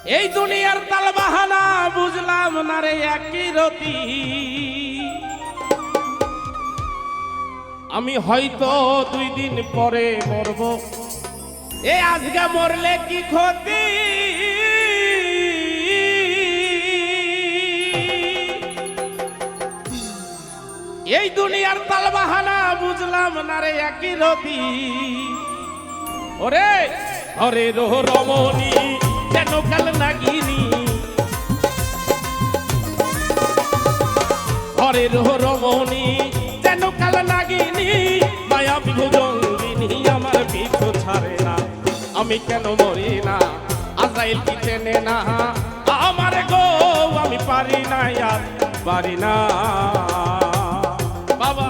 এই দুনিয়ার তাল বাহানা বুঝলাম না রে একই রতি। আমি হয়তো 2 দিন পরে মরব, এ আজকে মরলে কি ক্ষতি। এই দুনিয়ার তাল বাহানা বুঝলাম না রে একই রতি। ওরে হরে রোহ রমণী যেন কাল নাগিনী, হরে রোহ রমণী যেন কাল নাগিনী, মায়া বিভুজঙ্গিনী আমার পিছু ছাড়ে না। আমি কেন মরি না, আজরাইল কি চেনে না আমার গো, আমি পারি না আর পারি না বাবা।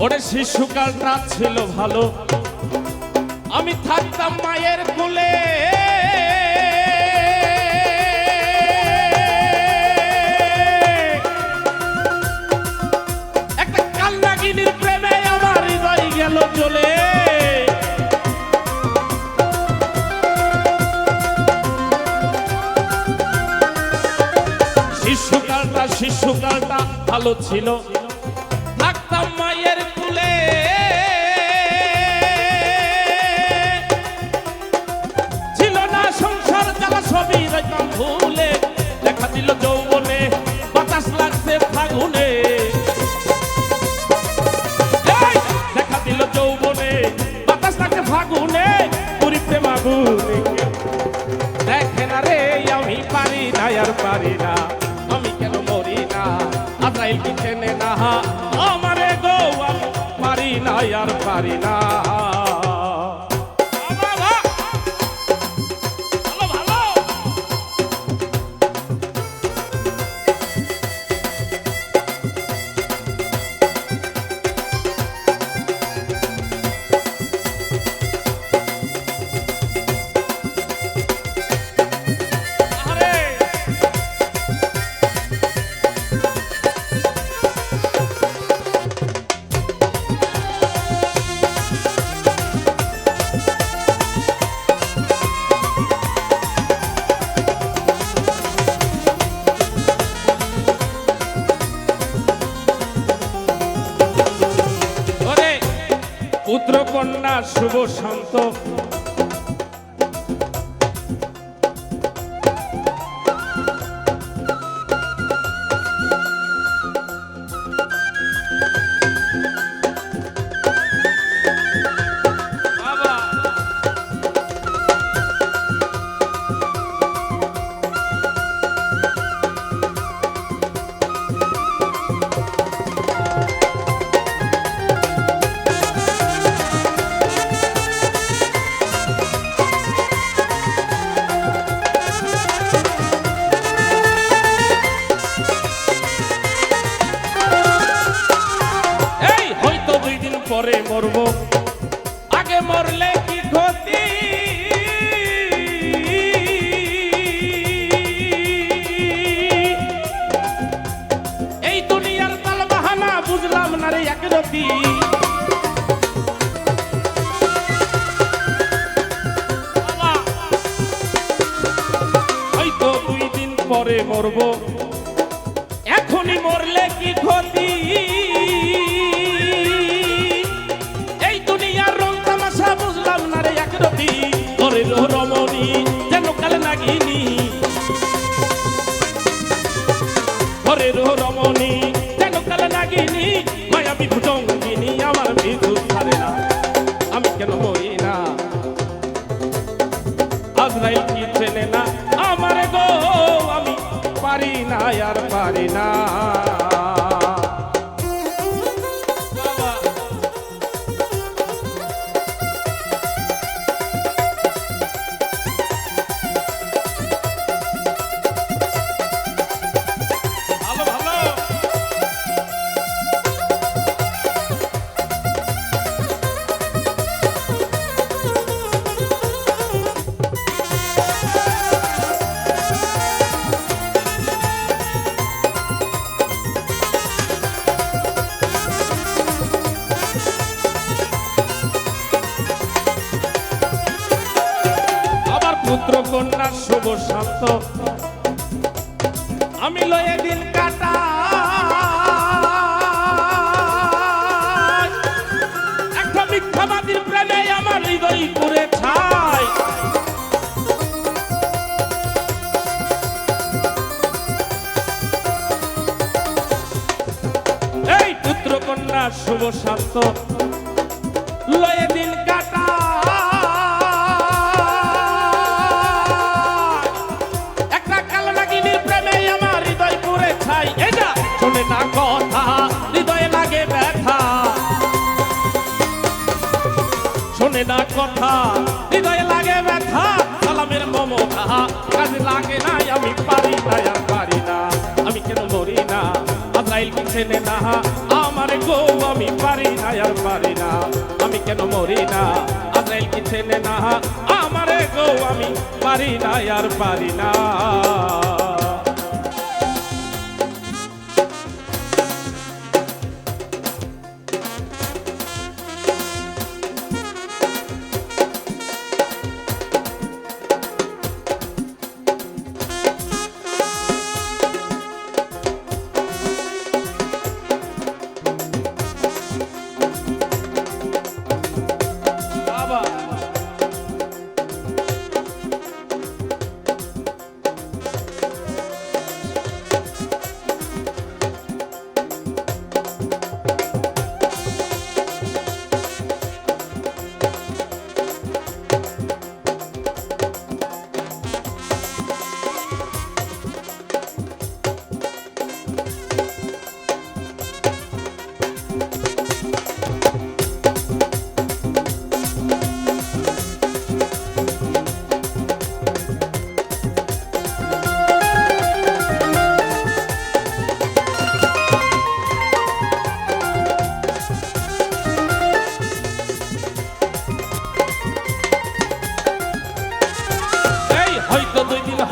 ওরে শিশুকালটা ছিল ভালো, আমি থাকতাম মায়ের কোলে। একটা কালনাগিনীর প্রেমে আমার হৃদয় গেল চলে। শিশুকালটা ভালো ছিল, থাকতাম মায়ের কুলে। ছিল না সংসার জ্বালা সবই রইতাম ভুলে। দেখা দিল যৌবনে বাতাস লাগছে ফাগুনে, দেখা দিল যৌবনে বাতাস লাগছে ফাগুনে। পুরি প্রেম আগুনে দেখে না রে, আমি পারি না আর পারি না। আমি কেন মরি না, আজরাইল কি চেনে না আমারে গো, আমি পারি না আর পারি না। পুত্র কন্যা শুভ শান্ত, পরে মরব, আগে মরলে কি ক্ষতি। এই দুনিয়ার তাল বাহানা বুঝলাম না রে এক রতি। হয়তো 2 দিন পরে মরব, এখনই মরলে কি ক্ষতি। হরে রোহ রমণী যেন কাল নাগিনী, হরে রোহ রমণী যেন কাল নাগিনী, মায়া বিভুজঙ্গিনী আমার পিছু ছাড়ে না। আমি কেন মরি না, আর পারি না। পুত্র কন্যা শুভ শান্ত আমি লয়ে দিন কাটা, একটা মিথ্যাবাদীর প্রেমে আমার হৃদয় পুড়ে ছাই। এই পুত্র কন্যা শুভ শান্ত লয়ে দিন কাটা, শোনে না কথা হৃদয়ে লাগে ব্যথা, শোনে না কথা হৃদয়ে লাগে ব্যথা, সালামের মমতা কাজে লাগে না, আমি পারি না আর পারি না, আমি কেন মরি না, আজরাইল কি চেনে না আমার গো, আমি পারি না আর পারি না, আমি কেন মরি না, আজরাইল কি চেনে না আমার গো, আমি পারি না আর পারি না।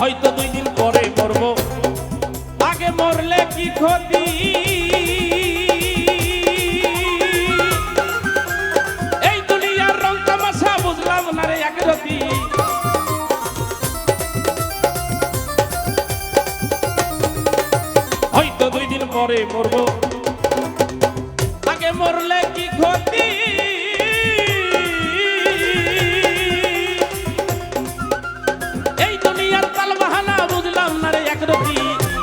হয়তো 2 দিন পরে মরব, আগে মরলে কি ক্ষতি, এই দুনিয়ার রং তামাশা বুঝলাম না রে একরতি, হয়তো 2 দিন পরে মরব, আগে মরলে কি ক্ষতি,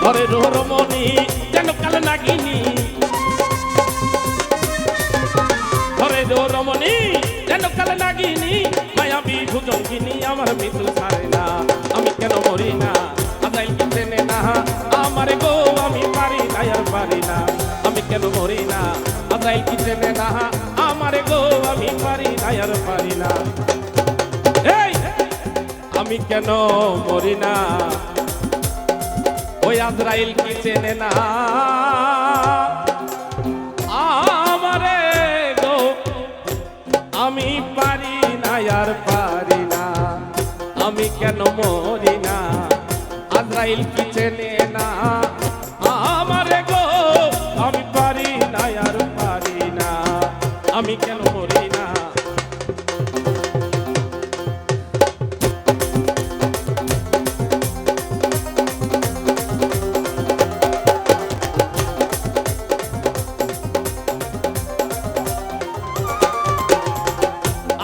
ঘরে রমণী যেন কাল নাগিনী, ঘরে রমণী যেন কাল নাগিনী, মায়াবী ভুজঙ্গিনী আমার মৃত্যু ছাড়ে না, আমি কেন মরি না, আজরাইল কি চেনে না আমার গো, আমি পারি না আর পারি না, আমি কেন মরি না, আজরাইল কি চেনে না আমার গো, আমি পারি না আর পারি না। এই আমি কেন মরি না, ওই আজরাইল কি চেনে না আমারে গো, আমি পারি না আর পারি না, আমি কেন মরি না, আজরাইল কি চেনে না আমারে গো, আমি পারি না আর পারি না, আমি কেন মরি না।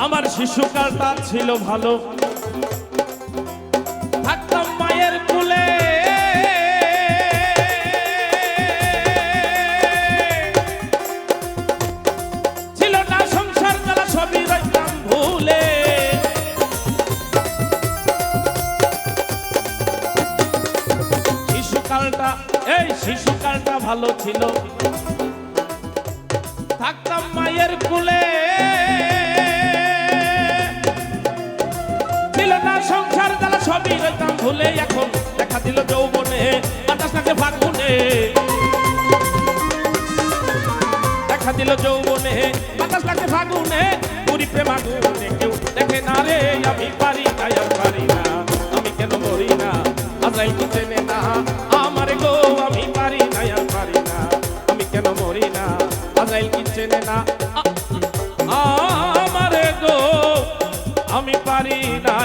আমার শিশুকালটা ছিল ভালো, থাকতাম মায়ের কোলে, ছিল না সংসার জ্বালা, সবই রইতাম ভুলে, শিশুকালটা ভালো ছিল থাকতাম মায়ের কুলে ছিল না সংসার জ্বালা সবই রইতাম ভুলে এখন দেখা দিল যৌবনে বাতাস লাগে ফাগুনে দেখা দিল যৌবনে বাতাস লাগে ফাগুনে পুরি প্রেম আগুনে কেউ দেখে না রে আমি পারি না আর পারি না আমি কেন মরি না আজরাইল কি চেনে না আমার গো আমি পারি না আর পারি না আমি কেন মরি না আজরাইল কি চেনে না আমার গো আমি পারি না